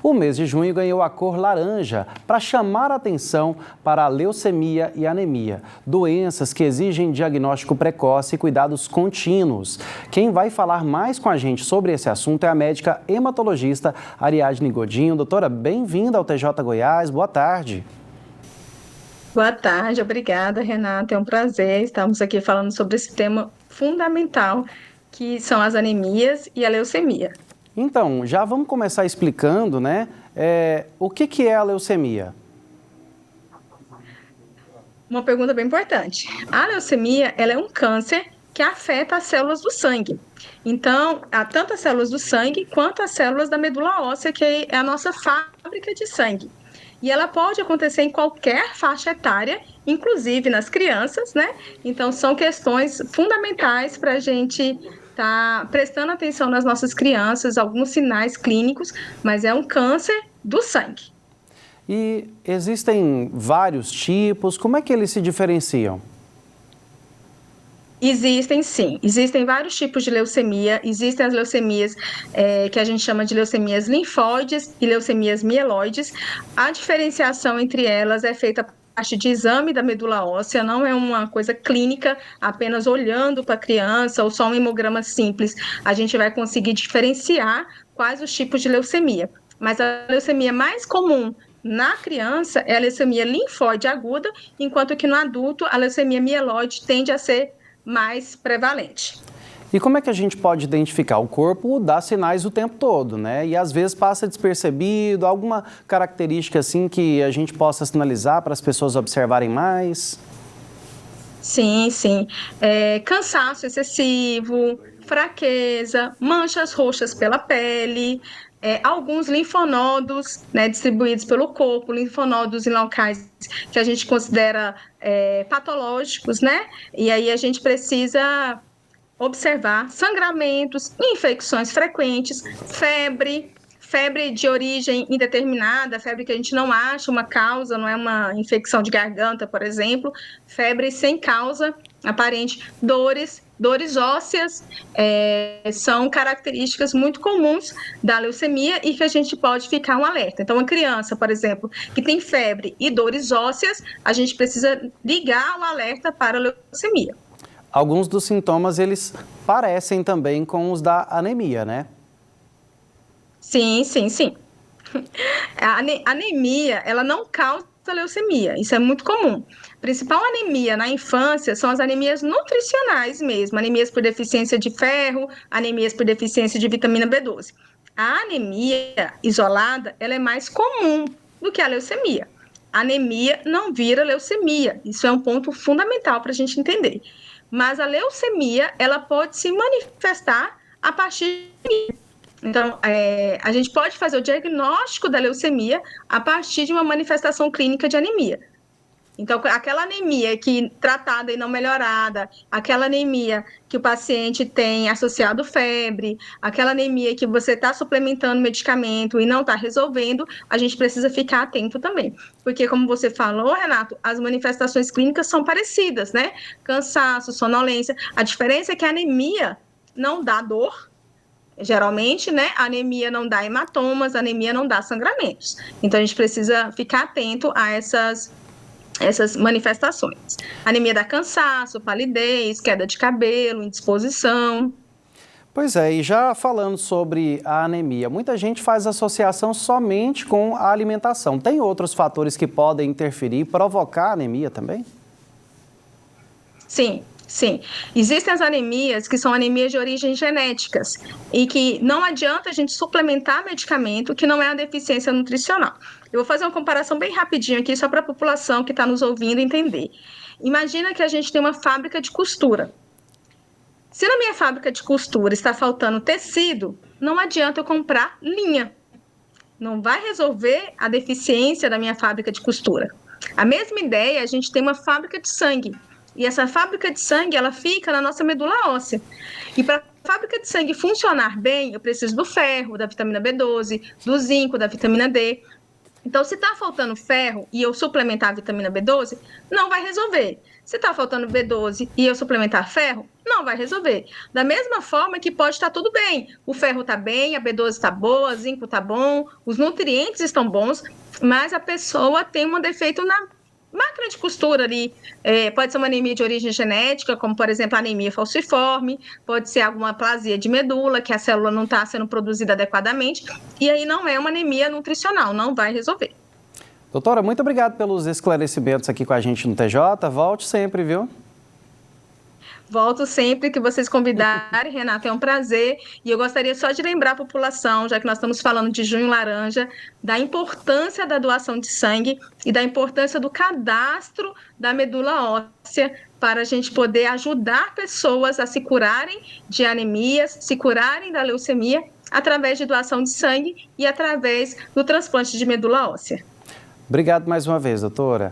O mês de junho ganhou a cor laranja para chamar a atenção para a leucemia e anemia, doenças que exigem diagnóstico precoce e cuidados contínuos. Quem vai falar mais com a gente sobre esse assunto é a médica hematologista Ariadne Godinho. Doutora, bem-vinda ao TJ Goiás, boa tarde. Boa tarde, obrigada, Renata. É um prazer. Estamos aqui falando sobre esse tema fundamental, que são as anemias e a leucemia. Então, já vamos começar explicando, né? O que é a leucemia? Uma pergunta bem importante. A leucemia, ela é um câncer que afeta as células do sangue. Então, há tanto as células do sangue quanto as células da medula óssea, que é a nossa fábrica de sangue. E ela pode acontecer em qualquer faixa etária, inclusive nas crianças, né? Então, são questões fundamentais para a gente estar prestando atenção nas nossas crianças, alguns sinais clínicos, mas é um câncer do sangue. E existem vários tipos, como é que eles se diferenciam? Existem, sim. Existem vários tipos de leucemia. Existem as leucemias que a gente chama de leucemias linfóides e leucemias mieloides. A diferenciação entre elas é feita a partir de exame da medula óssea, não é uma coisa clínica, apenas olhando para a criança ou só um hemograma simples. A gente vai conseguir diferenciar quais os tipos de leucemia. Mas a leucemia mais comum na criança é a leucemia linfóide aguda, enquanto que no adulto a leucemia mieloide tende a ser mais prevalente. E como é que a gente pode identificar? O corpo dá sinais o tempo todo, né? E às vezes passa despercebido, alguma característica assim que a gente possa sinalizar para as pessoas observarem mais? Sim, sim. Cansaço excessivo, fraqueza, manchas roxas pela pele, alguns linfonodos, né, distribuídos pelo corpo, linfonodos em locais que a gente considera patológicos, né? E aí a gente precisa observar sangramentos, infecções frequentes, febre de origem indeterminada, febre que a gente não acha uma causa, não é uma infecção de garganta, por exemplo, febre sem causa aparente, dores ósseas, são características muito comuns da leucemia e que a gente pode ficar um alerta. Então, uma criança, por exemplo, que tem febre e dores ósseas, a gente precisa ligar o alerta para a leucemia. Alguns dos sintomas, eles parecem também com os da anemia, né? Sim, sim, sim. A anemia, ela não causa leucemia, isso é muito comum. A principal anemia na infância são as anemias nutricionais mesmo, anemias por deficiência de ferro, anemias por deficiência de vitamina B12. A anemia isolada, ela é mais comum do que a leucemia. A anemia não vira leucemia, isso é um ponto fundamental para a gente entender. Mas a leucemia, ela pode se manifestar a partir de... Então, a gente pode fazer o diagnóstico da leucemia a partir de uma manifestação clínica de anemia. Então, aquela anemia que tratada e não melhorada, aquela anemia que o paciente tem associado febre, aquela anemia que você está suplementando medicamento e não está resolvendo, a gente precisa ficar atento também. Porque, como você falou, Renato, as manifestações clínicas são parecidas, né? Cansaço, sonolência. A diferença é que a anemia não dá dor, geralmente, né, a anemia não dá hematomas, a anemia não dá sangramentos. Então, a gente precisa ficar atento a essas manifestações. Anemia dá cansaço, palidez, queda de cabelo, indisposição. Pois é, e já falando sobre a anemia, muita gente faz associação somente com a alimentação. Tem outros fatores que podem interferir e provocar anemia também? Sim, sim. Existem as anemias que são anemias de origem genéticas e que não adianta a gente suplementar medicamento que não é a deficiência nutricional. Eu vou fazer uma comparação bem rapidinho aqui, só para a população que está nos ouvindo entender. Imagina que a gente tem uma fábrica de costura. Se na minha fábrica de costura está faltando tecido, não adianta eu comprar linha. Não vai resolver a deficiência da minha fábrica de costura. A mesma ideia, a gente tem uma fábrica de sangue. E essa fábrica de sangue, ela fica na nossa medula óssea. E para a fábrica de sangue funcionar bem, eu preciso do ferro, da vitamina B12, do zinco, da vitamina D. Então, se está faltando ferro e eu suplementar a vitamina B12, não vai resolver. Se está faltando B12 e eu suplementar ferro, não vai resolver. Da mesma forma que pode estar tudo bem. O ferro está bem, a B12 está boa, o zinco está bom, os nutrientes estão bons, mas a pessoa tem um defeito na máquina de costura ali. Pode ser uma anemia de origem genética, como, por exemplo, a anemia falciforme, pode ser alguma aplasia de medula, que a célula não está sendo produzida adequadamente, e aí não é uma anemia nutricional, não vai resolver. Doutora, muito obrigado pelos esclarecimentos aqui com a gente no TJ. Volte sempre, viu? Volto sempre que vocês convidarem, Renata, é um prazer. E eu gostaria só de lembrar a população, já que nós estamos falando de Junho Laranja, da importância da doação de sangue e da importância do cadastro da medula óssea para a gente poder ajudar pessoas a se curarem de anemias, se curarem da leucemia, através de doação de sangue e através do transplante de medula óssea. Obrigado mais uma vez, doutora.